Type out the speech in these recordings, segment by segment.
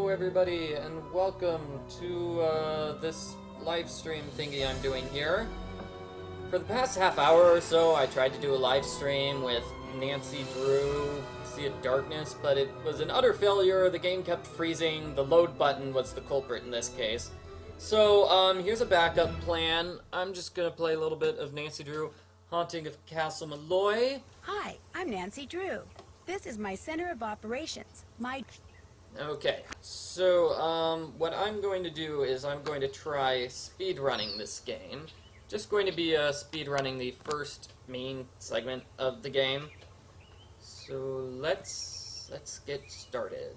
everybody, and welcome to this live stream thingy I'm doing here. For the past half hour or so, I tried to do a live stream with Nancy Drew, Sea of Darkness, but it was an utter failure. The game kept freezing. The load button was the culprit in this case. So, here's a backup plan. I'm just gonna play a little bit of Nancy Drew, Haunting of Castle Malloy. Hi, I'm Nancy Drew. This is my center of operations. Okay, so, what I'm going to do is I'm going to try speedrunning this game. Just going to be speedrunning the first main segment of the game. So let's get started.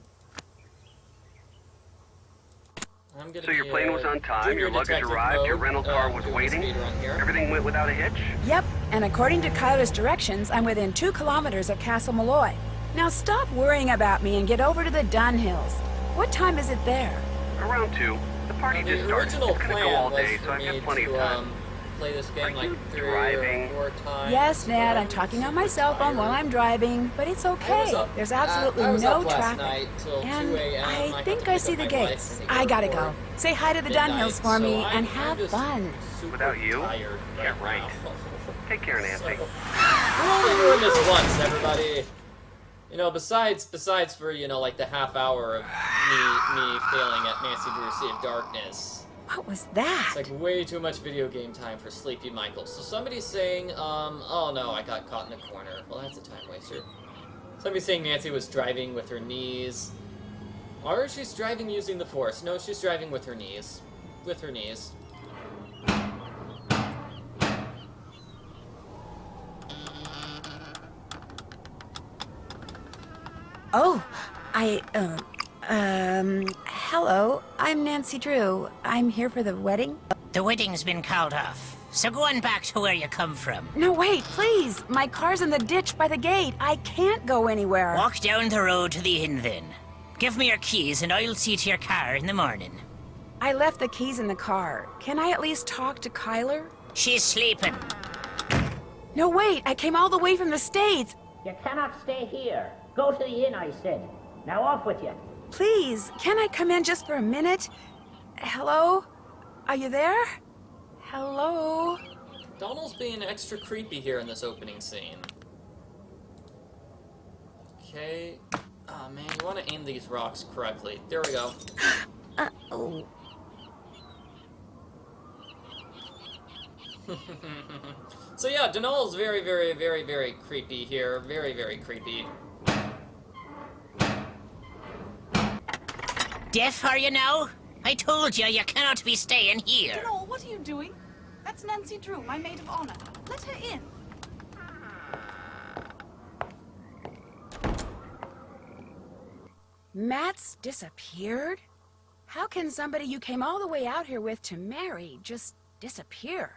So your plane was on time, your luggage arrived, your rental car was waiting, everything went without a hitch? Yep, and according to Kyler's directions, I'm within 2 kilometers of Castle Malloy. Now stop worrying about me and get over to the Dun Hills. What time is it there? Around 2. The party just started. It's gonna go all day, so I've got plenty of time. Play this game like 3 or 4 times. Yes, Ned, I'm talking on my cell phone while I'm driving, but it's okay. There's absolutely no traffic. And I think I see the gates. I gotta go. Say hi to the Dun Hills for me and have fun. Without you? Yeah, right. Take care, Nancy. We're only doing this once, everybody. You know, besides for, you know, like the half hour of me failing at Nancy Drew Sea of Darkness. What was that? It's like way too much video game time for Sleepy Michael. So somebody's saying, oh no, I got caught in a corner. Well, that's a time waster. Somebody's saying Nancy was driving with her knees. Or she's driving using the force. No, she's driving with her knees. With her knees. Oh, hello, I'm Nancy Drew. I'm here for the wedding. The wedding's been called off, so go on back to where you come from. No, wait, please. My car's in the ditch by the gate. I can't go anywhere. Walk down the road to the inn then. Give me your keys and I'll see to your car in the morning. I left the keys in the car. Can I at least talk to Kyler? She's sleeping. No, wait, I came all the way from the States. You cannot stay here. Go to the inn, I said. Now off with you. Please, can I come in just for a minute? Hello? Are you there? Hello? Donald's being extra creepy here in this opening scene. Okay. Oh man, you want to aim these rocks correctly. There we go. Uh-oh. So yeah, Donald's very, very, very, very creepy here. Very, very creepy. Deaf are you now? I told you, you cannot be staying here. Donald, what are you doing? That's Nancy Drew, my maid of honor. Let her in. Matt's disappeared? How can somebody you came all the way out here with to marry just disappear?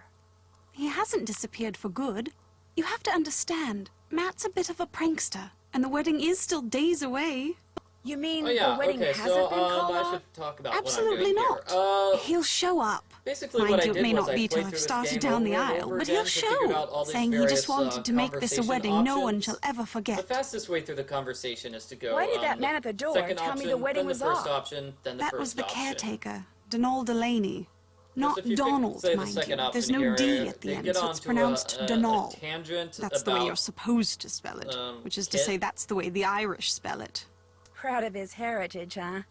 He hasn't disappeared for good. You have to understand, Matt's a bit of a prankster, and the wedding is still days away. You mean Oh yeah, the wedding okay, hasn't so been called I off? should talk about Absolutely what I'm doing not. here. He'll show up. Basically Mind what I you, it did may was not I be till played I've through this started game down the over and aisle, over but again he'll to figure out all show, these saying he just various, wanted to make this a wedding no one conversation shall ever forget. The fastest way through the conversation is to go, Why did that man at the door second tell me option, the wedding then was the first off? option, then the That first was the option. caretaker, Donald Delaney. Not If you Donald, say the mind second you. option There's no here, D at they the end, get so it's onto pronounced a Donald. tangent That's the way about, you're supposed to spell it, which is to say that's the way the Irish spell it. Proud of his heritage, huh?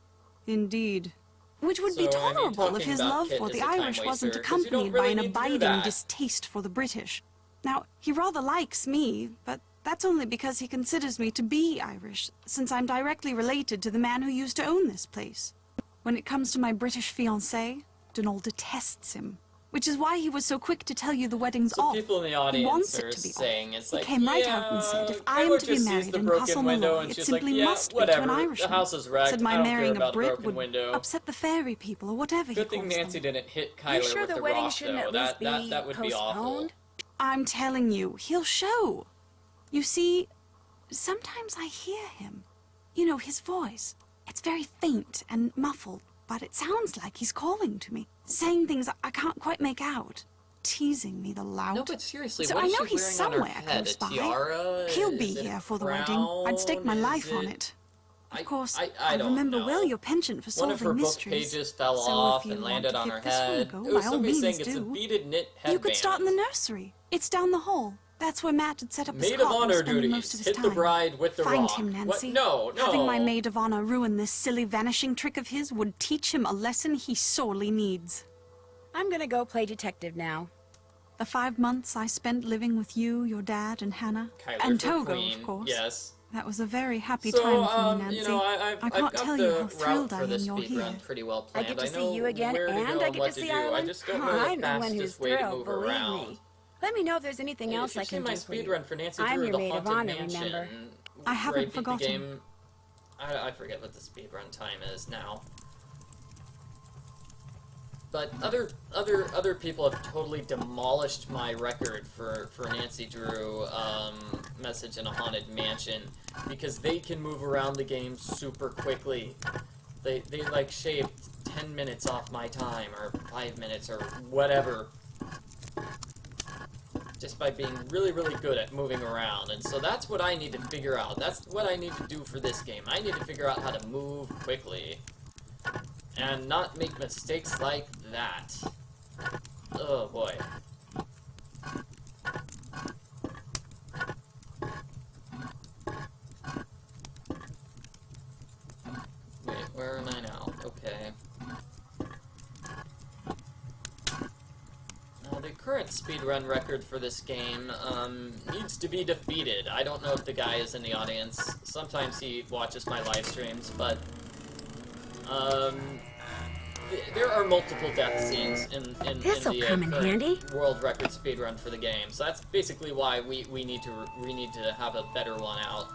Indeed. Which would be So, I mean, tolerable if talking his about love Kit for is the a time Irish wasn't waster, 'cause you don't accompanied by really an need to do abiding that. distaste for the British. Now, he rather likes me, but that's only because he considers me to be Irish, since I'm directly related to the man who used to own this place. When it comes to my British fiancé, Donald detests him, which is why he was so quick to tell you the wedding's So off. people in the He audience wants are it to be saying, off. it's like, He came right out and said, if I am to be married in Castle Malloy, it simply must be to an Irishman. The house is wrecked. Said I my don't marrying care a about Brit broken would window. upset the fairy people or whatever Good he thing calls Nancy them. didn't hit You Kyler sure with the the wedding rock, shouldn't though. at least be That would be awful. postponed? I'm telling you, he'll show. You see, sometimes I hear him. You know, his voice. It's very faint and muffled, but it sounds like he's calling to me, saying things I can't quite make out, teasing me the lout. No, but seriously, So what I is know she he's wearing on her somewhere head? close A by. tiara? He'll be Is it a here for the wedding. I'd stake my crown? life Is on it. Of course, I don't remember know. well your penchant for One of solving her book mysteries. pages fell So off if you and want landed to on give her this one a head. go, It was by all somebody means saying it's a do. beaded knit headband. You could start in the nursery. It's down the hall. That's where Matt had set up his Maid of cot and honor spending most duties. of his Hit time. the bride with the Find rock. him, Nancy. What? No, no. Having my maid of honor ruin this silly vanishing trick of his would teach him a lesson he sorely needs. I'm gonna go play detective now. The 5 months I spent living with you, your dad, and Hannah, Kyler and for Togo, queen. of course. Yes. That was a very happy So, time for me, Nancy. you know, I I've can't got tell the you how route thrilled I for am this you're speed here. run pretty well I planned. get to know see you again, where to and go I and get what to see do. Island. I just don't know I'm the the one who's fastest way to thrilled, move believe around. me. Let me know if there's anything else I If can you've do seen for my you. speedrun for Nancy I'm Drew, your the maid of Haunted honor, Mansion, remember? I haven't where I beat forgotten. The game. I forget what the speedrun time is now. But other people have totally demolished my record for Nancy Drew Message in a Haunted Mansion because they can move around the game super quickly. They like shaved 10 minutes off my time or 5 minutes or whatever just by being really good at moving around. And so that's what I need to figure out. That's what I need to do for this game. I need to figure out how to move quickly and not make mistakes like that. Oh boy. Wait, where am I now? Okay. Now, the current speedrun record for this game needs to be defeated. I don't know if the guy is in the audience. Sometimes he watches my live streams, but there are multiple death scenes in This'll the come in current handy. world record speedrun for the game. So that's basically why we need to have a better one out.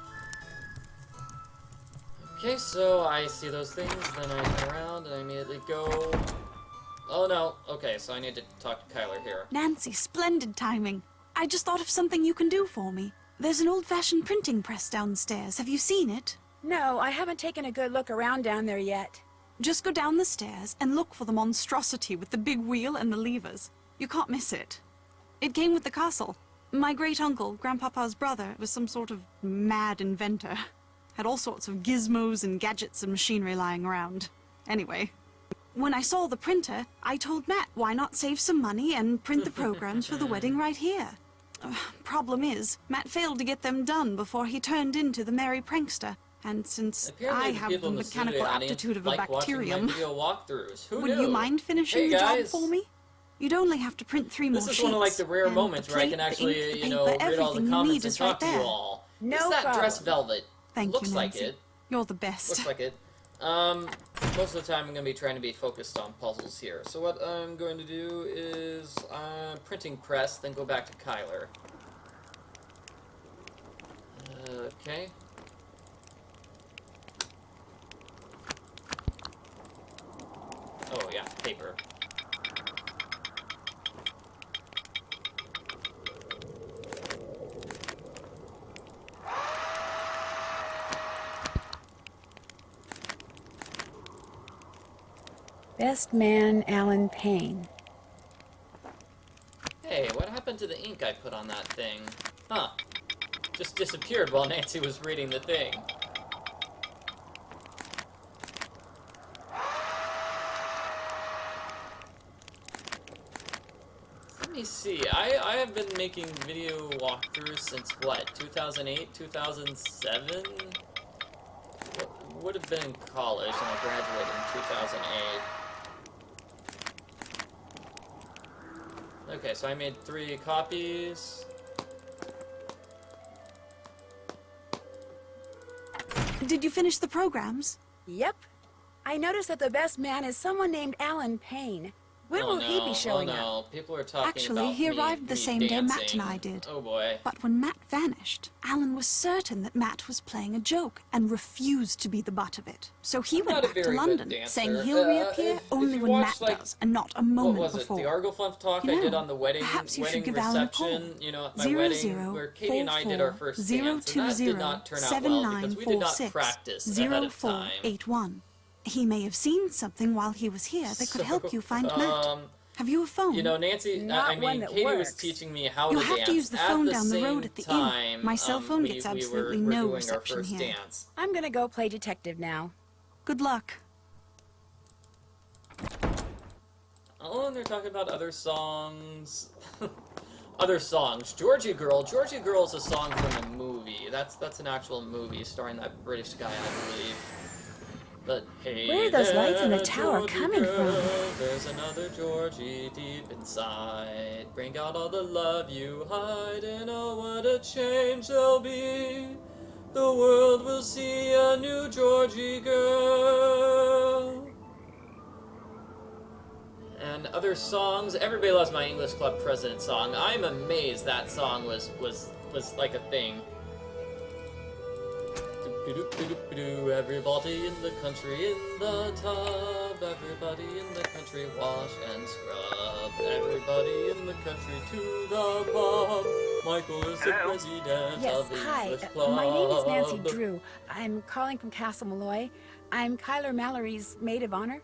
Okay, so I see those things, then I turn around and I immediately go. Oh no. Okay, so I need to talk to Kyler here. Nancy, splendid timing. I just thought of something you can do for me. There's an old-fashioned printing press downstairs. Have you seen it? No, I haven't taken a good look around down there yet. Just go down the stairs and look for the monstrosity with the big wheel and the levers. You can't miss it. It came with the castle. My great-uncle, Grandpapa's brother, was some sort of mad inventor. Had all sorts of gizmos and gadgets and machinery lying around. Anyway, when I saw the printer, I told Matt why not save some money and print the programs for the wedding right here. Problem is, Matt failed to get them done before he turned into the merry prankster. And since Apparently I have the people in the mechanical studio audience aptitude of a like watching my bacterium, video walkthroughs. Who would knew? you mind finishing Hey, the job guys. for me? You'd only have to print 3 more This sheets. is one of like the rare and moments the where I plate, can the actually, ink, the you know, paper, read all the everything you comments need and is right talk to there. you all. No Is that problem. dress velvet? Thank Looks you, like Nancy. it. You're the best. Looks like it. Most of the time I'm going to be trying to be focused on puzzles here. So what I'm going to do is printing press, then go back to Kyler. Okay. Oh yeah, paper. Best man, Alan Payne. Hey, what happened to the ink I put on that thing? Huh. Just disappeared while Nancy was reading the thing. Let me see. I have been making video walkthroughs since what? 2008? 2007? Would have been in college and I graduated in 2008. Okay, so I made 3 copies. Did you finish the programs? Yep. I noticed that the best man is someone named Alan Payne. When will he be showing up? Oh no, people are talking Actually, about he me- arrived the me same day Matt dancing. and I did. Oh boy. But when Matt vanished, Alan was certain that Matt was playing a joke and refused to be the butt of it. So he I'm went not a back to very good London, dancer. saying he'll reappear if only you when watch, Matt like, does, and not a What moment was it? before. The Argofluff talk You I did know, on the wedding perhaps you should wedding give Alan a reception, call. you know, at my wedding, where Katie and I did our first dance, and that did not turn out well because we did not practice ahead of time. 0481. He may have seen something while he was here that could help you find Matt. Have you a phone? You know, Nancy, Katie was teaching me how to dance. You'll have to use the phone down the road at the inn. My cell phone gets absolutely no reception here. Dance. I'm gonna go play detective now. Good luck. Oh, and they're talking about other songs. Other songs. Georgie Girl. Georgie Girl is a song from a movie. That's an actual movie starring that British guy, I believe. But hey, where are those lights in the tower coming from? There's another Georgie deep inside. Bring out all the love you hide, and oh, what a change there'll be. The world will see a new Georgie girl. And other songs. Everybody loves my English Club President song. I'm amazed that song was like a thing. Everybody in the country in the tub. Everybody in the country wash and scrub. Everybody in the country to the pub. Michael is the president of the English Club. My name is Nancy Drew. I'm calling from Castle Malloy. I'm Kyler Mallory's maid of honor.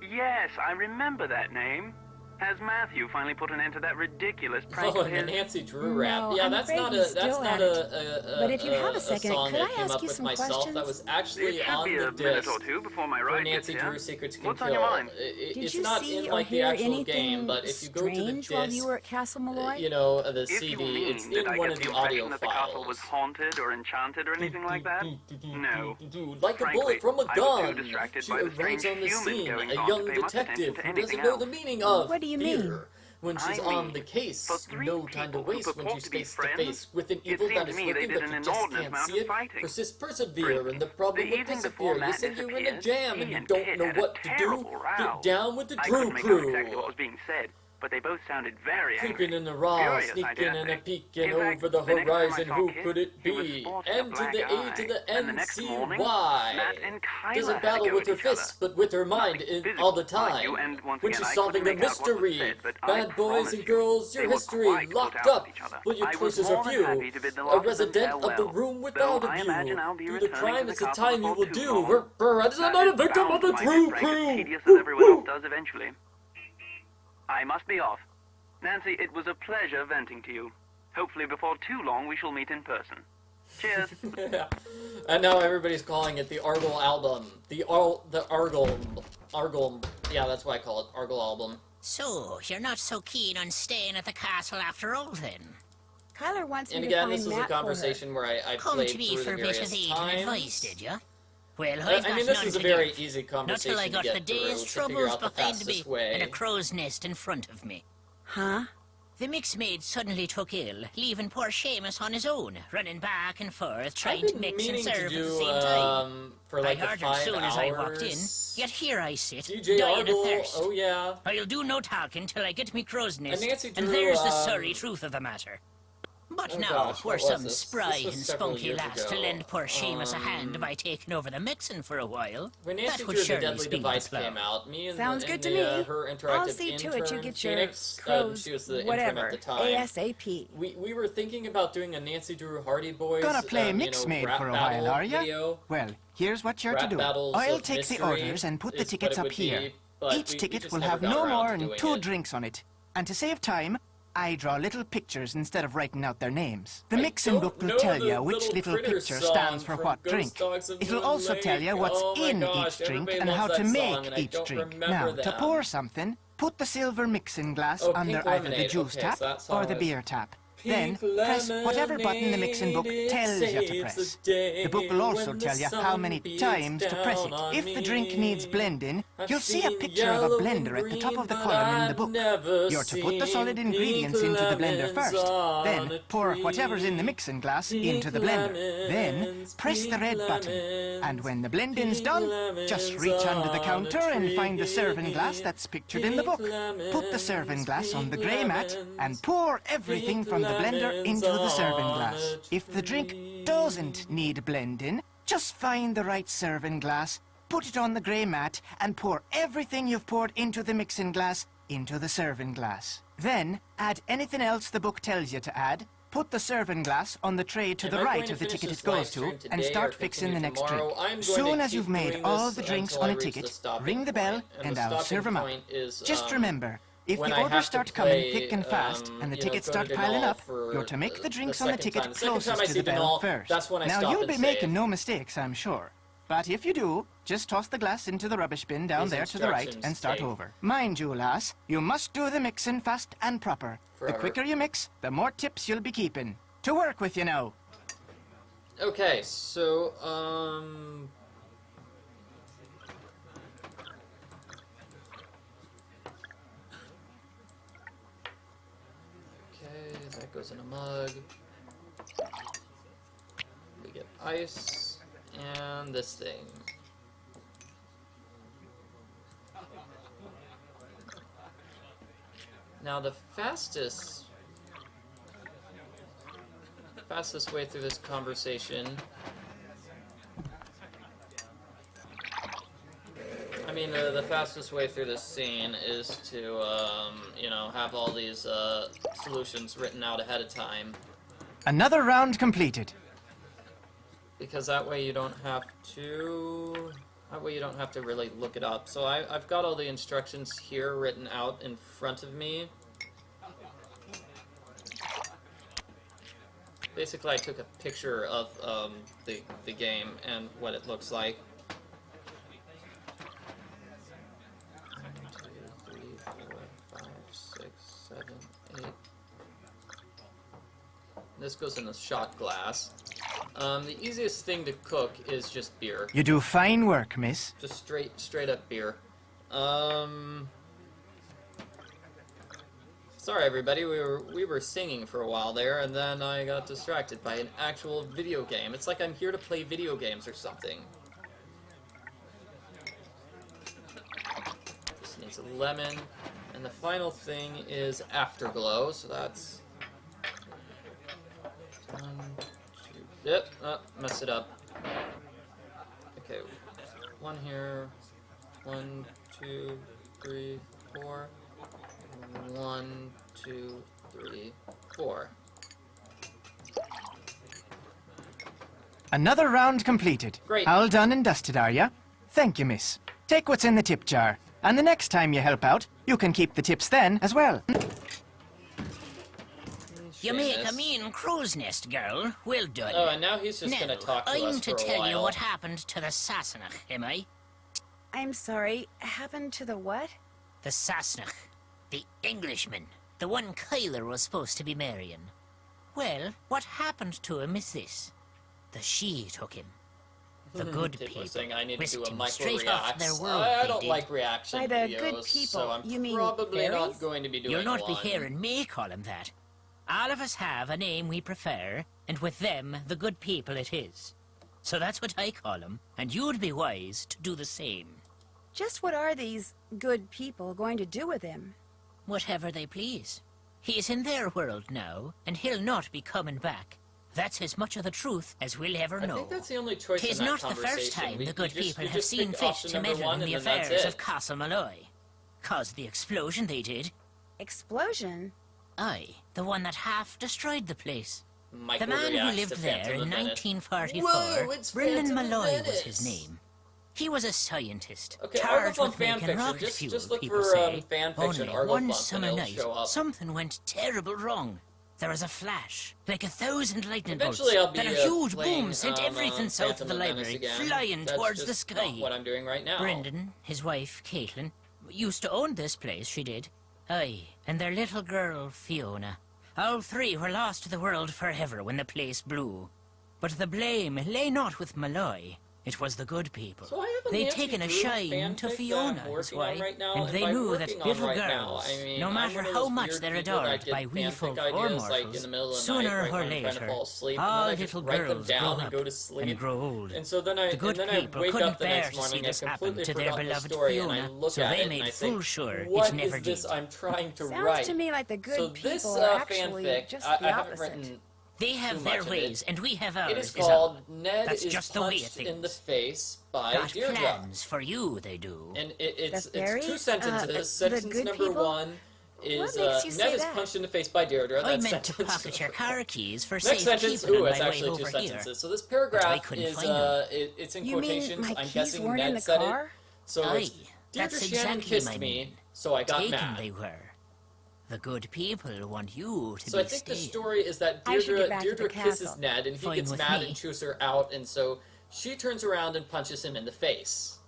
Yes, I remember that name. Has Matthew finally put an end to that ridiculous prank of his? The Nancy Drew rap. No, Yeah, I'm that's afraid not he's a But if you have a second, song could that I came ask up you with some myself. questions? That was actually on the It should be a minute disc or two before my for ride Nancy gets Drew here. Secrets Can What's Kill. on your mind? Did It's you not see in or like the hear actual anything game, but if you go to the strange while you disc, were at Castle Malloy? you know, the If you CD, mean, it's did in I one get of the the audio impression that the castle was files. haunted or enchanted or anything like that? No. Like a Frankly, bullet from a I was too gun. distracted She by the arrives strange on the human scene, goings a on young to pay much attention detective to who anything doesn't know else. the meaning of What do you fear. mean? When she's I on mean, the case, for three no time to people who waste when purport she's to be face to friends, face with an it evil seemed that to is me they lurking, did but an you just inordinate can't amount see of it. fighting. Persist, persevere, and the problem The will evening disappear. before You Matt say you're in a disappeared, jam and he you and don't Pitt know had a what to do. terrible row. Get down with the I Drew couldn't make out exactly crew. what was being said, but they both sounded very angry. Creeping in the raw, Furious, I sneaking dare and say. a peeking In fact, over the the next time I horizon. saw Who Kit, could it he was be? sporting a N to black the A eye. to the And the next morning, NCY. Matt and Kyler Doesn't had to battle go with her at each other. fists, but with her mind Nothing all the physical, mind time. you, and once When again, she's I solving a couldn't make out what was mystery. said, but I Bad boys promise and you, girls, they your were history quite locked put out up. with each other. Will your I was choices more of than you? happy to bid the A lot of them resident of the farewell. room Though without a I imagine I'll view. be Through the returning crime to is the the castle time you before will too do. long. I am not a victim of the Bound to find Drew this prank as crew. tedious as everyone else does eventually. I must be off. Nancy, it was a pleasure venting to you. Hopefully before too long we shall meet in person. Cheers. And now everybody's calling it the Argle album. The Argle. Yeah, that's why I call it Argle album. So, you're not so keen on staying at the castle after all, then? Kyler wants me And to again, find this is a Matt for her. conversation where I Come played to me through for the a bit of various aid and advice, times. did you? Well, I've I got mean, this none is a to very give. easy Not conversation till I to got get the day's through to figure troubles out the behind me fastest way. and a crow's nest in front of me. Huh? The mix maid suddenly took ill, leaving poor Seamus on his own, running back and forth, I've trying been to mix and meaning to serve at do, the same time. for like I heard the him 5 soon as I walked in, hours. yet here I sit, DJ dying of Argle, thirst. oh yeah. I'll do no talking till I get me crow's nest, Nancy and Drew, there's the sorry truth of the matter. But oh now, gosh, we're what was some this? spry This was and several spunky years lass to ago. lend poor Seamus a hand by taking over the mixing for a while. When Nancy that would Drew the surely Deadly speed the Device flow. came out, me and, Sounds and good to the, me. her interactive I'll see to it you intern, get your Phoenix, crows, she was the whatever, intern at the time. ASAP. We were thinking about doing a Nancy Drew Hardy Boys Gonna play you mix know, maid rap for a battle while, are ya? video. Well, here's what you're to Rap do. battles I'll of take the mystery orders and put the is what tickets it up would be, here. but Each we ticket just will never have got no around more to than doing 2 it. drinks on it. And to save time, I draw little pictures instead of writing out their names. The I mixing don't book will know tell the you which Little little Critters picture song stands for from what Ghost drink. Dogs of It'll Moon also Lake. tell you what's Oh my in gosh, each drink everybody and loves how to that make song, and I each don't drink. remember Now, them. to pour something, put the silver mixing glass Oh, under Pink either the Lemonade. juice Okay, tap so that song or the is- beer tap. Then Pink press whatever button the mixing book lemonade, tells you to saves press. the day The book will also when the tell you how sun many beats times to press it. down on If the drink me. needs blending, I've you'll see a seen picture of a yellow blender and at the top of the green, column but in the I've book. never You're to put the solid seen ingredients pink into the blender lemons first. on Then a pour tree. whatever's in the mixing glass into the blender. Then Lemons, press the pink red button. lemons, And when the blending's pink done, just lemons reach under the on counter a and find the tree. serving glass that's pictured in the book. Pink Put the serving glass on the lemons, grey pink mat and lemons, pour everything pink from the blender lemons into the serving on glass. a If the drink tree. doesn't need blending, just find the right serving glass, put it on the grey mat, and pour everything you've poured into the mixing glass into the serving glass. Then, add anything else the book tells you to add, put the serving glass on the tray to Am the I right going of the to finish ticket this it goes live to, stream and today start or fixing the continue next tomorrow? drink. I'm going Soon to as you've keep made doing all this the drinks until on I a reach ticket, the stopping ring the bell point. And and the I'll stopping serve 'em up. point is, Just remember, If when the I orders have start to coming play, thick and fast, and the tickets start piling up, you're to make the drinks on the ticket closest to the bell first. That's when I now, stop you'll and be making save. no mistakes, I'm sure. But if you do, just toss the glass into the rubbish bin down These there to the right instructions and start take over. Mind you, lass, you must do the mixing fast and proper. Forever. The quicker you mix, the more tips you'll be keeping. To work with you now. Okay, so, okay, that goes in a mug. We get ice, and this thing. Now the fastest way through this conversation, I mean, the fastest way through this scene is to, you know, have all these solutions written out ahead of time. Another round completed. Because that way you don't have to... That way you don't have to really look it up. So I've got all the instructions here written out in front of me. Basically, I took a picture of the game and what it looks like. 1, 2, 3, 4, 5, 6, 7, 8. This goes in the shot glass. The easiest thing to cook is just beer. You do fine work, miss. Just straight up beer. Sorry everybody, we were singing for a while there, and then I got distracted by an actual video game. It's like I'm here to play video games or something. This needs a lemon, and the final thing is Afterglow, so that's 1, 2, yep, messed it up. Okay, 1 here, 1, 2, 3, 4. 1, 2, 3, 4. Another round completed. Great. All done and dusted, are ya? Thank you, miss. Take what's in the tip jar. And the next time you help out, you can keep the tips then as well. You make a mean crow's nest, girl. Well done. Oh, and now he's just now, gonna talk to I'm us to for a tell while. you what happened to the Sassenach, am I? I'm sorry, happened to the what? The Sassenach. The Englishman. The one Kyler was supposed to be marrying. Well, what happened to him is this. The she took him. The good People people saying I need to whisked do a him micro straight off their reacts. world, I they don't did. like reaction By the videos, good people, so I'm you mean probably not fairies? going to be doing You'll not be one. hearing me call him that. All of us have a name we prefer, and with them, the good people it is. So that's what I call him, and you'd be wise to do the same. Just what are these good people going to do with him? Whatever they please. He's in their world now, and he'll not be coming back. That's as much of the truth as we'll ever know. I think that's the only choice Tis in that not the conversation. first time the good people you have just seen pick fit option to number meddle one, in the and then that's affairs it. of Castle Malloy. Caused the explosion they did. Explosion? Aye, the one that half destroyed the place. Micro The man who reacts lived to there Phantom in of Venice. 1944, Whoa, it's Brendan Phantom of Malloy was his Venice. name. He was a scientist, Okay, charged Argo with fan making fiction. rocket fuel, Just look people for say. fan fiction, Only Argo one Funk, summer and it'll night, show up. something went terrible wrong. There was a flash, like 1,000 lightning bolts. Eventually I'll be Then a huge playing, boom sent everything south of Phantom the of Venice library, again. flying That's towards the just sky. not what I'm doing right now. Brendan, his wife, Caitlin, used to own this place, she did. Aye, and their little girl, Fiona. All three were lost to the world forever when the place blew. But the blame lay not with Malloy. It was the good people. So I have a They'd Nancy taken a Drew shine fanfic to that Fiona, I'm that's working why. on right now, And they by knew that working on little right girls, now, I mean, no I'm matter one of how those much weird they're people that adored get by wee fanfic folk or ideas, like, in mortals, the middle of the sooner night, right or when I'm trying to later, fall asleep, all and then I just little write them girls down grow and up go to sleep. and grow old. And so then The good I people wake couldn't up the bear next to morning see and this happen completely to their forgotten the beloved story, and I Fiona, look so at they it and made I think, full sure it what never is this did. I'm trying to Sounds write? to me like the good So people this are actually fanfic, just I the haven't opposite. written They have too their much of ways, and we have ours. It is all. called Ned That's is just the way of punched in the things. face by Got Deirdre. plans for you, they do. And it's The fairies? 2 sentences. The Sentence good number people? 1 is What makes you Ned say is that? punched in the face by Deirdre. I That's meant to sentence pocket your car keys for Next sentence, safekeeping on it's my way actually 2 over here. sentences. So this But I paragraph couldn't is find them. it's in You mean quotations. my I'm keys guessing weren't in Ned the said car? it. So Aye, it's Deirdre that's Shannon exactly kissed my me, meaning. so I got Taken mad. they were. The good people want you to So be I think the staying. story is that I should get back to the Deirdre kisses castle. Ned, and he Fine gets with mad me. and chews her out, and so she turns around and punches him in the face.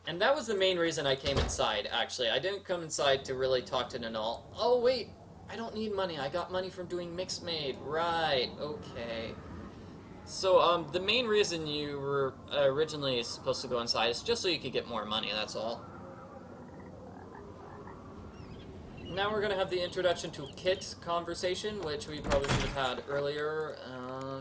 And that was the main reason I came inside, actually. I didn't come inside to really talk to Nanal. Oh, wait. I don't need money. I got money from doing Mixmade. Right. Okay. So, the main reason you were originally supposed to go inside is just so you could get more money, that's all. Now we're going to have the introduction to Kit conversation, which we probably should have had earlier.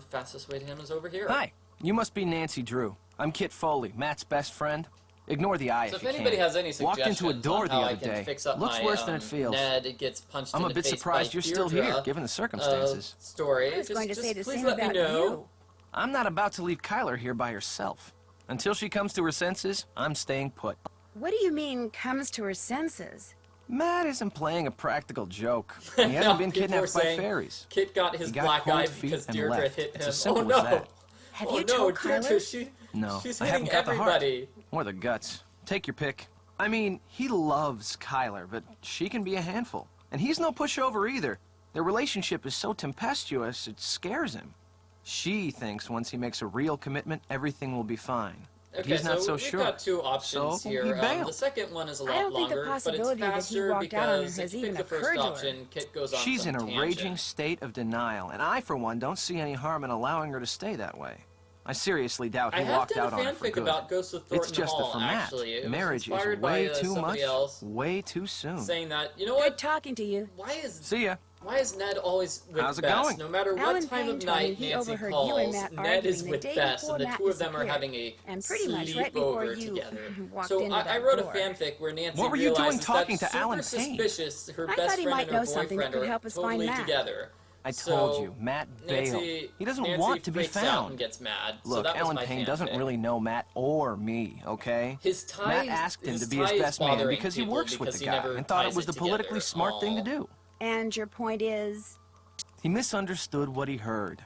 Fastest way to him is over here. Hi, you must be Nancy Drew. I'm Kit Foley, Matt's best friend. Ignore the eye So if if you anybody can. has any Walked suggestions into a door on the how other I can day. fix up Looks my, worse than it feels. Ned gets punched I'm in a the bit face surprised by you're still Deirdre, here, given the circumstances. Story. I was going to say the please same let about me know. you. I'm not about to leave Kyler here by herself. Until she comes to her senses, I'm staying put. What do you mean, comes to her senses? Matt isn't playing a practical joke. He hasn't No, been people were kidnapped by saying fairies. Kit got his He got black cold eye feet because and Deirdre left. hit It's him. as simple Oh no! as that. Have Oh you no, told Deirdre, Kyler? No, she's I hitting haven't got the heart. everybody. Or the guts. Take your pick. I mean, he loves Kyler, but she can be a handful. And he's no pushover either. Their relationship is so tempestuous, it scares him. She thinks once he makes a real commitment, everything will be fine. But Okay, he's not so we've sure. got two options So, here. he bailed. The second one is a lot I don't think the longer, but it's possibility that he faster walked out on her because has if you pick even the first occurred to her. option, Kit goes on She's some in a tangent. raging state of denial, and I, for one, don't see any harm in allowing her to stay that way. I seriously doubt I he have walked done out a on her for fanfic good. about Ghosts of Thornton It's just Hall, that for Matt, actually. It was marriage is inspired way by, too somebody much, else way too soon. saying that, you know Good what? talking to you. See ya. Why is Ned always with How's it Bess? going? No matter what Alan time Payne of told me night he Nancy overheard calls, you and Matt Ned is arguing the with day Bess, before and the Matt two of them are disappeared. having a And pretty much right before sleepover you together. walked So into I that wrote door. a fanfic where Nancy What were you doing realizes talking that to Alan super Payne? suspicious her I best thought he friend might and her know something that boyfriend could are help us find totally Matt. together. I So told you, Matt bailed. Nancy, He doesn't Nancy want to be freaks out found. and gets mad. So Look, that was Alan my Payne fanfic. doesn't really know Matt or me, okay? His ties, Matt asked him to be his best man because he works with the guy and thought it was the politically smart thing to do. And your point is? He misunderstood what he heard.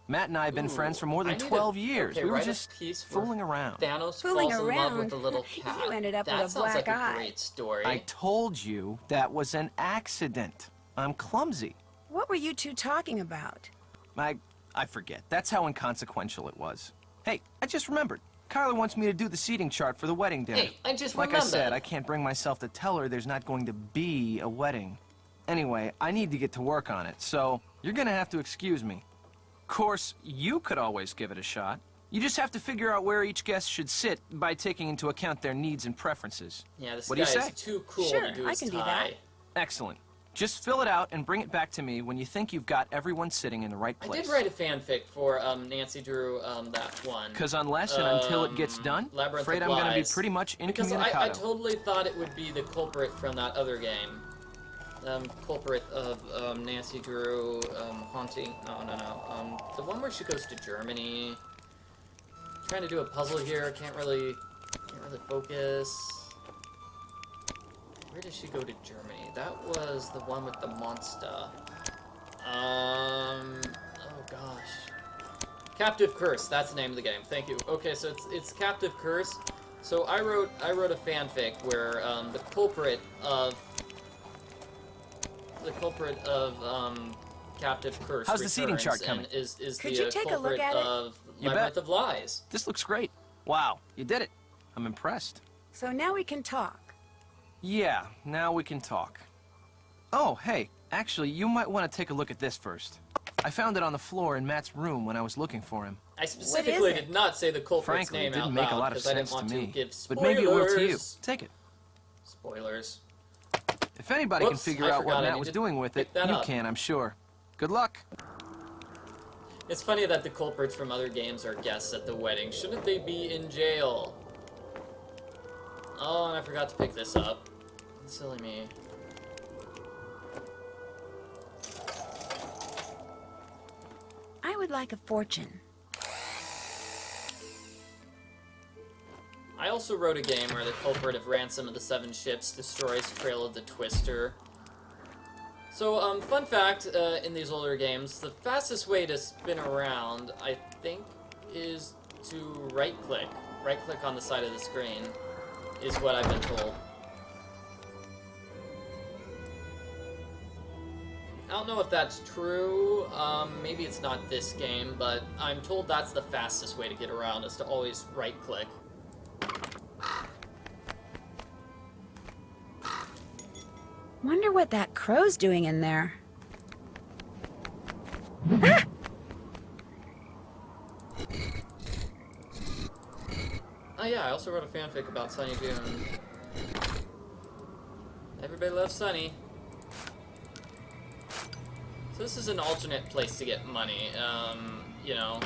Matt and I have been friends for more than 12 years. Okay, We were write a just piece for fooling around. Thanos Fooling falls in love around? with the little cat. You ended up that with a sounds black like eye. a great story. I told you that was an accident. I'm clumsy. What were you two talking about? I forget. That's how inconsequential it was. Hey, I just remembered. Kyler wants me to do the seating chart for the wedding dinner. Hey, I just Like I remembered. said, I can't bring myself to tell her there's not going to be a wedding. Anyway, I need to get to work on it, so you're gonna have to excuse me. Of course, you could always give it a shot. You just have to figure out where each guest should sit by taking into account their needs and preferences. Yeah, this What do you guy say? is too cool Sure, to do I his can do tie. that. Excellent. Just fill it out and bring it back to me when you think you've got everyone sitting in the right I place. did write a fanfic for Nancy Drew, that one. Because unless and until it gets done, Labyrinth afraid of I'm going to be Lies. pretty much Because incommunicado. I totally thought it would be the culprit from that other game. Culprit of Nancy Drew, Haunting... No. The one where she goes to Germany. Trying to do a puzzle here, can't really focus. Where did she go to Germany? That was the one with the monster. Oh gosh. Captive Curse, that's the name of the game. Thank you. Okay, so it's Captive Curse. So I wrote a fanfic where the culprit of Captive Curse How's the seating chart returns coming? and is Could the you take a look culprit at it? of You Labyrinth bet. of Lies. This looks great. Wow, you did it. I'm impressed. So now we can talk. Yeah, now we can talk. Oh, hey, actually, you might want to take a look at this first. I found it on the floor in Matt's room when I was looking for him. I specifically it? did not say the culprit's Frankly, name it didn't out make loud a lot of because I didn't sense want to me. give spoilers. But maybe it will to you. Take it. Spoilers. If anybody Whoops, can figure I out what forgot I Matt was needed to doing with it, pick that you up. can, I'm sure. Good luck. It's funny that the culprits from other games are guests at the wedding. Shouldn't they be in jail? Oh, and I forgot to pick this up. Silly me. I would like a fortune. I also wrote a game where the culprit of Ransom of the Seven Ships destroys Trail of the Twister. So, fun fact, in these older games, the fastest way to spin around, I think, is to right-click. Right-click on the side of the screen. is what I've been told. I don't know if that's true. Maybe it's not this game, but I'm told that's the fastest way to get around, is to always right-click. Wonder what that crow's doing in there. Ah! Oh yeah, I also wrote a fanfic about Sunny June. Everybody loves Sunny. So this is an alternate place to get money. You know,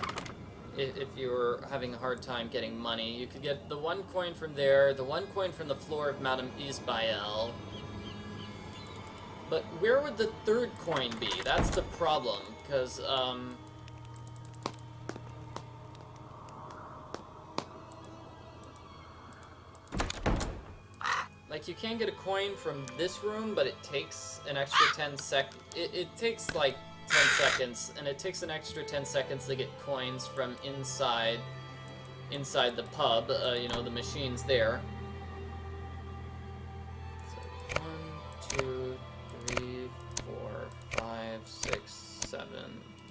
if you're having a hard time getting money, you could get the 1 coin from there, the 1 coin from the floor of Madame Isbael. But where would the 3rd coin be? That's the problem, because, like, you can get a coin from this room, but it takes an extra 10 it takes, like, 10 seconds, and it takes an extra 10 seconds to get coins from inside the pub, you know, the machines there. So, 1, 2, 3, 4, 5, 6, 7,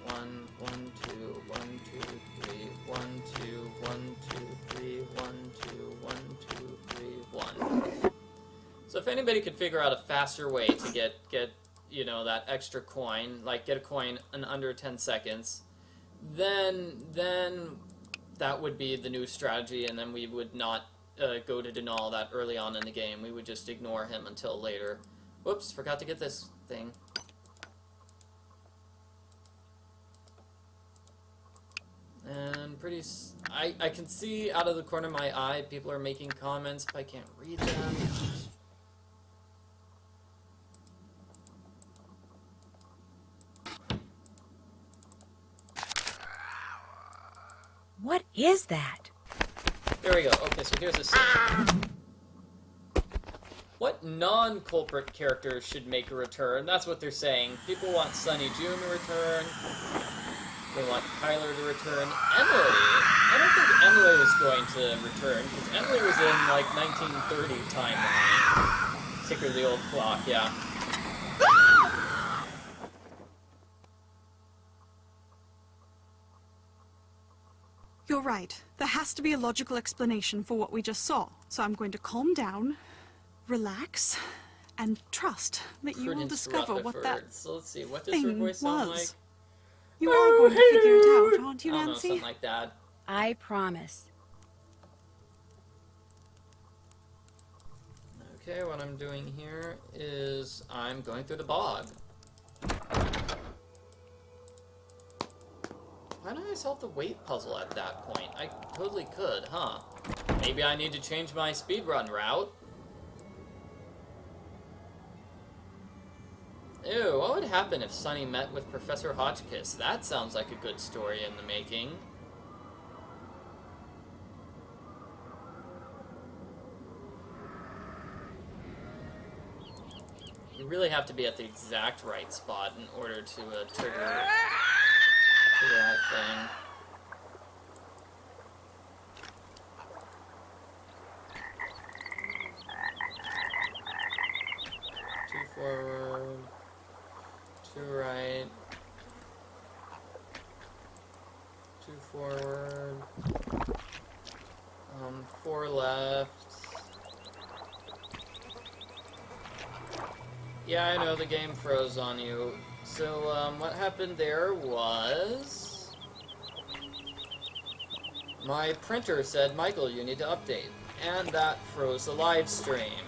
1, 1, 2, 1, 2, 3, 1, 2, 1, 2, 3, 1, 2, 1, 2, 3, 1. So if anybody could figure out a faster way to get you know, that extra coin, like get a coin in under 10 seconds, then that would be the new strategy, and then we would not go to Denal that early on in the game. We would just ignore him until later. Whoops, forgot to get this thing. And I can see out of the corner of my eye people are making comments, but I can't read them. What is that? There we go. Okay, so here's a scene. What non-culprit characters should make a return? That's what they're saying. People want Sunny June to return. They want Kyler to return. Emily! I don't think Emily is going to return, because Emily was in, like, 1930 timeline. Secret of the Old Clock, yeah. You're right. There has to be a logical explanation for what we just saw. So I'm going to calm down, relax, and trust that you will discover what that So let's see, what does her voice sound like? You are going to figure it out, aren't you, I don't know, Nancy? something like that. I promise. Okay, what I'm doing here is I'm going through the bog. Why don't I solve the weight puzzle at that point? I totally could, huh? Maybe I need to change my speedrun route. Ew, what would happen if Sunny met with Professor Hotchkiss? That sounds like a good story in the making. You really have to be at the exact right spot in order to trigger that thing. Two forward, two right, two forward, 4 left. Yeah, I know the game froze on you. So, what happened there was... my printer said, Michael, you need to update. And that froze the live stream.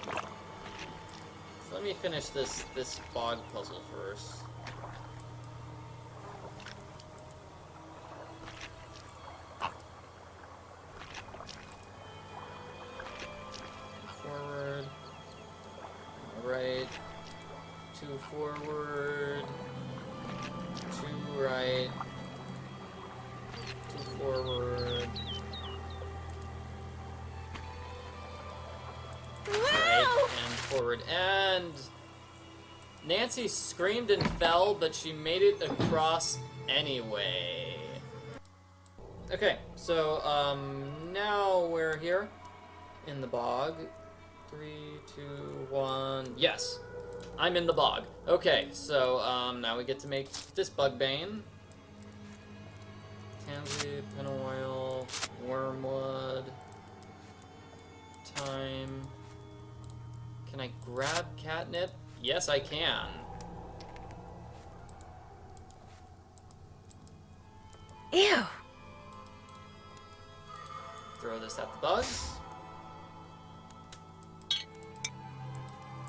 So let me finish this bog puzzle first. Forward. Right. 2 forward. 2 right. 2 forward. Right and forward. And Nancy screamed and fell, but she made it across anyway. Okay, so now we're here. in the bog. 3, 2, 1. Yes, I'm in the bog. Okay, so now we get to make this Bugbane. Tansy, Pennoil, Wormwood. Time. Can I grab catnip? Yes, I can. Ew. Throw this at the bugs.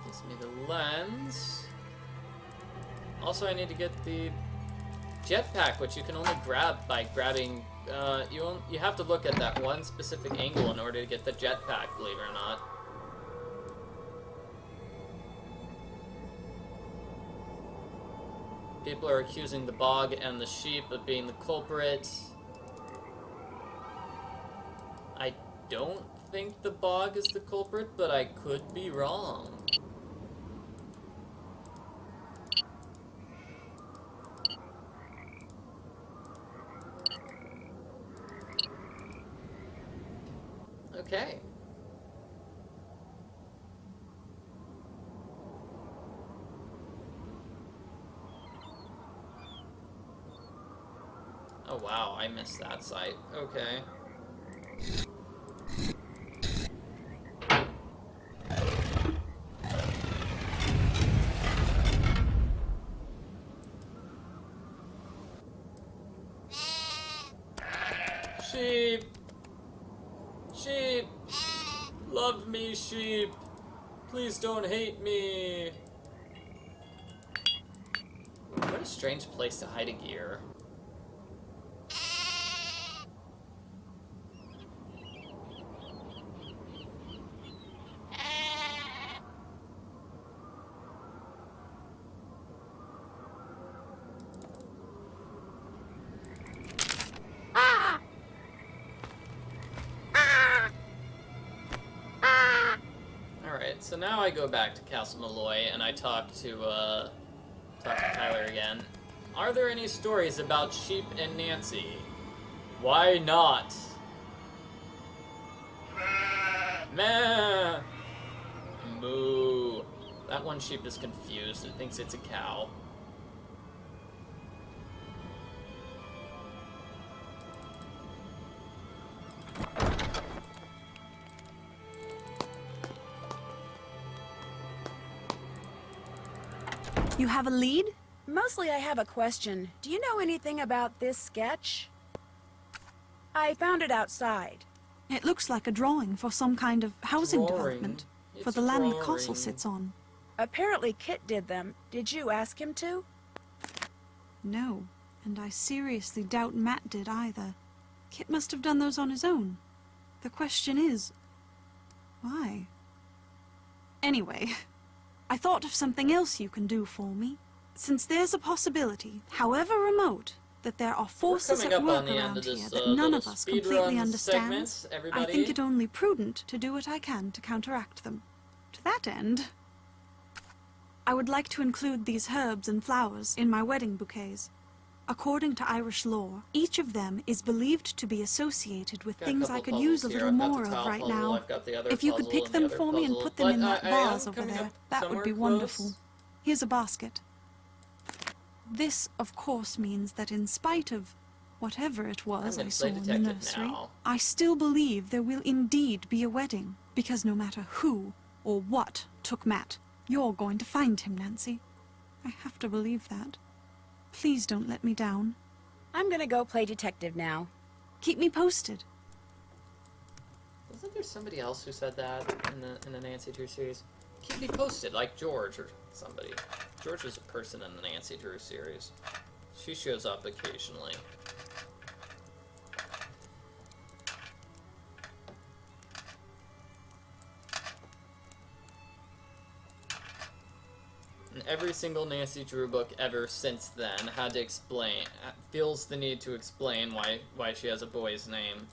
Gives me the lens. Also, I need to get the jetpack, which you can only grab by grabbing. You have to look at that one specific angle in order to get the jetpack, believe it or not. People are accusing the bog and the sheep of being the culprit. I don't think the bog is the culprit, but I could be wrong. Okay. Oh wow, I missed that site. Okay. Sheep! Sheep! Love me, sheep! Please don't hate me! What a strange place to hide a gear. Alright, so now I go back to Castle Malloy and I talk to Tyler again. Are there any stories about sheep and Nancy? Why not? Meh! Moo. That one sheep is confused. It thinks it's a cow. You have a lead? Mostly I have a question. Do you know anything about this sketch? I found it outside. It looks like a drawing for some kind of housing Drawing? development. For It's the land the drawing. castle sits on. Apparently Kit did them. Did you ask him to? No, and I seriously doubt Matt did either. Kit must have done those on his own. The question is, why? Anyway, I thought of something else you can do for me. Since there's a possibility, however remote, that there are forces coming at up work on the end around of this, here that none of little us speedrun completely understands, segment, I everybody. think it only prudent to do what I can to counteract them. To that end, I would like to include these herbs and flowers in my wedding bouquets. According to Irish lore, each of them is believed to be associated with Got a things couple I could use a puzzles little here. I've got more the of tile right puzzle, now. I've got the other If you could puzzle pick and the them other for me and puzzle, put them in but that I am vase over coming there, up that would somewhere be wonderful. close. Here's a basket. This, of course, means that in spite of whatever it was I'm gonna I saw play in the detective nursery, now. I still believe there will indeed be a wedding. Because no matter who or what took Matt, you're going to find him, Nancy. I have to believe that. Please don't let me down. I'm gonna go play detective now. Keep me posted. Wasn't there somebody else who said that in the Nancy Drew series? Keep me posted, like George or somebody. George is a person in the Nancy Drew series. She shows up occasionally. And every single Nancy Drew book ever since then had to explain, feels the need to explain why she has a boy's name.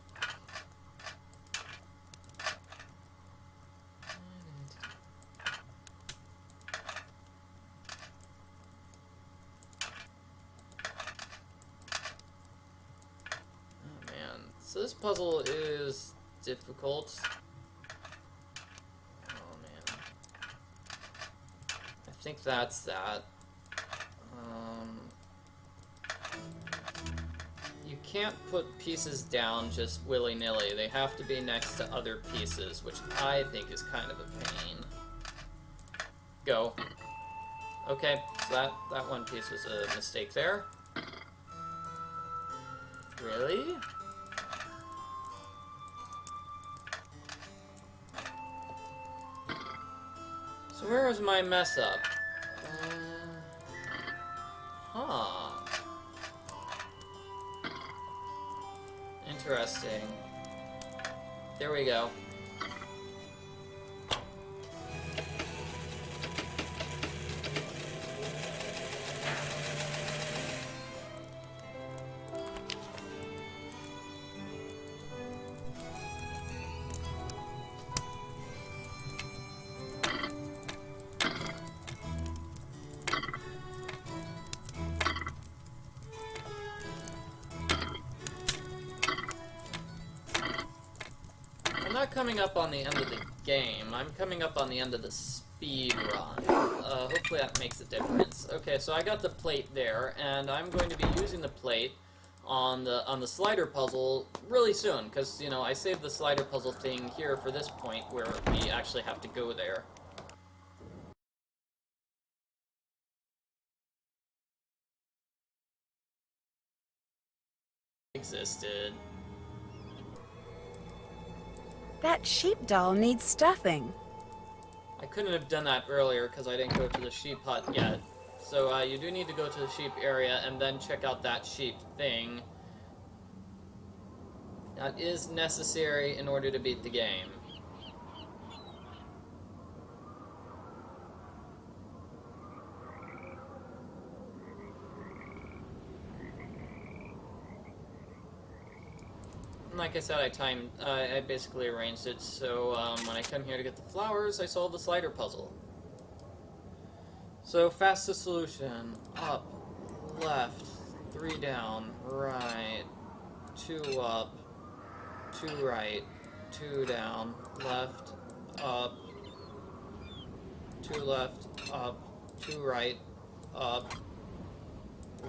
Oh man, so this puzzle is difficult. think that's that. You can't put pieces down just willy-nilly. They have to be next to other pieces, which I think is kind of a pain. Go. Okay, so that one piece was a mistake there. Really? So where was my mess up? Huh. Interesting. There we go. I'm not coming up on the end of the game. I'm coming up on the end of the speed run. Hopefully that makes a difference. Okay, so I got the plate there, and I'm going to be using the plate on the slider puzzle really soon, because, you know, I saved the slider puzzle thing here for this point where we actually have to go there. Existed. That sheep doll needs stuffing. I couldn't have done that earlier because I didn't go to the sheep hut yet. So you do need to go to the sheep area and then check out that sheep thing. That is necessary in order to beat the game. Like I said, I basically arranged it so when I come here to get the flowers, I solve the slider puzzle. So, fastest solution: up, left, 3 down, right, 2 up, 2 right, 2 down, left, up, 2 left, up, 2 right, up,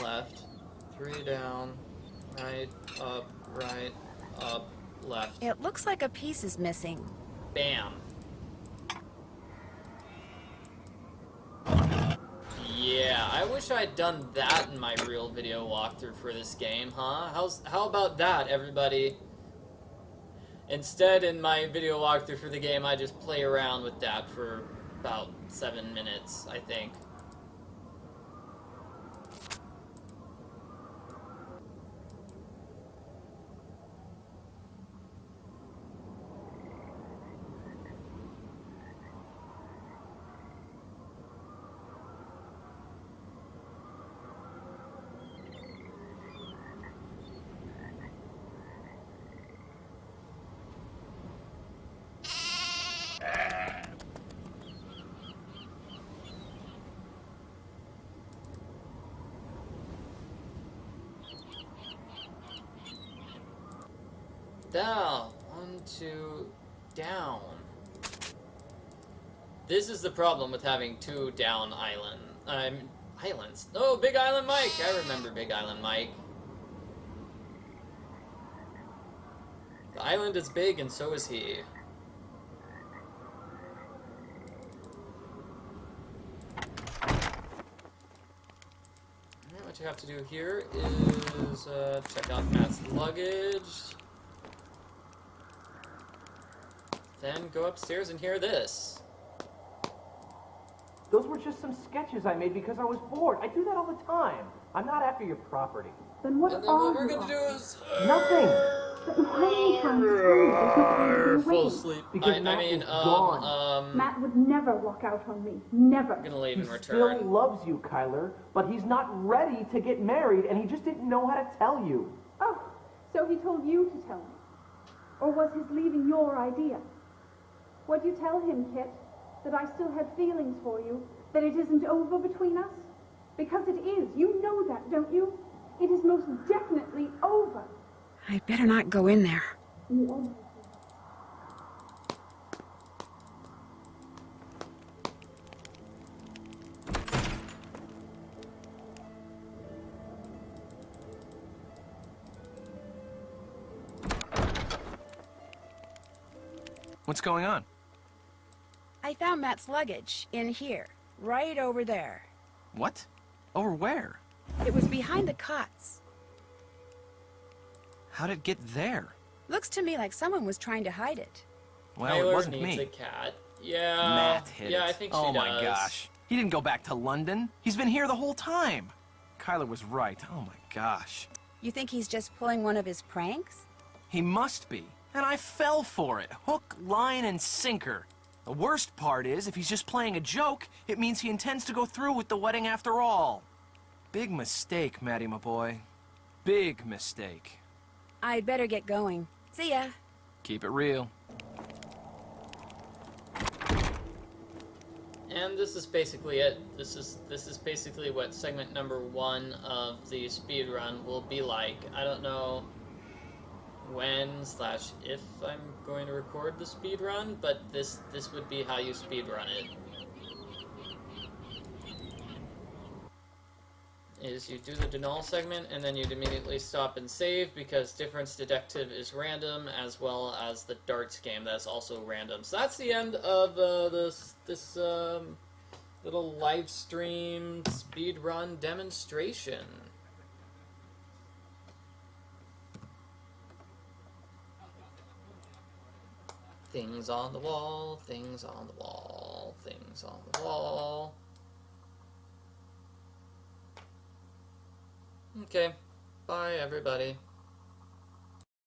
left, 3 down, right, up, left. It looks like a piece is missing. Bam. Yeah, I wish I'd done that in my real video walkthrough for this game, huh? How about that, everybody? Instead, in my video walkthrough for the game, I just play around with that for about 7 minutes, I think. Down. 1, 2, down. This is the problem with having 2 down islands. Oh, Big Island Mike! I remember Big Island Mike. The island is big and so is he. Alright, what you have to do here is check out Matt's luggage. Then go upstairs and hear this. Those were just some sketches I made because I was bored. I do that all the time. I'm not after your property. Then what And then what we're gonna do is nothing. But why are you trying to fall asleep. Because Matt is gone. Matt would never walk out on me. Never. I'm gonna leave He and return. still loves you, Kyler, but he's not ready to get married, and he just didn't know how to tell you. Oh, so he told you to tell me. Or was his leaving your idea? What'd you tell him, Kit? That I still had feelings for you? That it isn't over between us? Because it is. You know that, don't you? It is most definitely over. I'd better not go in there. You almost... What's going on? I found Matt's luggage in here, right over there. What? Over where? It was behind the cots. How'd it get there? Looks to me like someone was trying to hide it. Well, Mylar it wasn't needs me. a cat. Yeah. Matt hid yeah, it. I think she Oh does. my gosh. He didn't go back to London. He's been here the whole time. Kyler was right. Oh my gosh. You think he's just pulling one of his pranks? He must be. And I fell for it. Hook, line, and sinker. The worst part is, if he's just playing a joke, it means he intends to go through with the wedding after all. Big mistake, Matty, my boy. Big mistake. I'd better get going. See ya. Keep it real. And this is basically it. This is basically what segment number 1 of the speedrun will be like. I don't know when/if I'm going to record the speedrun, but this would be how you speedrun it. Is you do the Denal segment, and then you'd immediately stop and save, because Difference Detective is random, as well as the darts game that's also random. So that's the end of this little live stream speedrun demonstration. Things on the wall, things on the wall, things on the wall. Okay, bye everybody.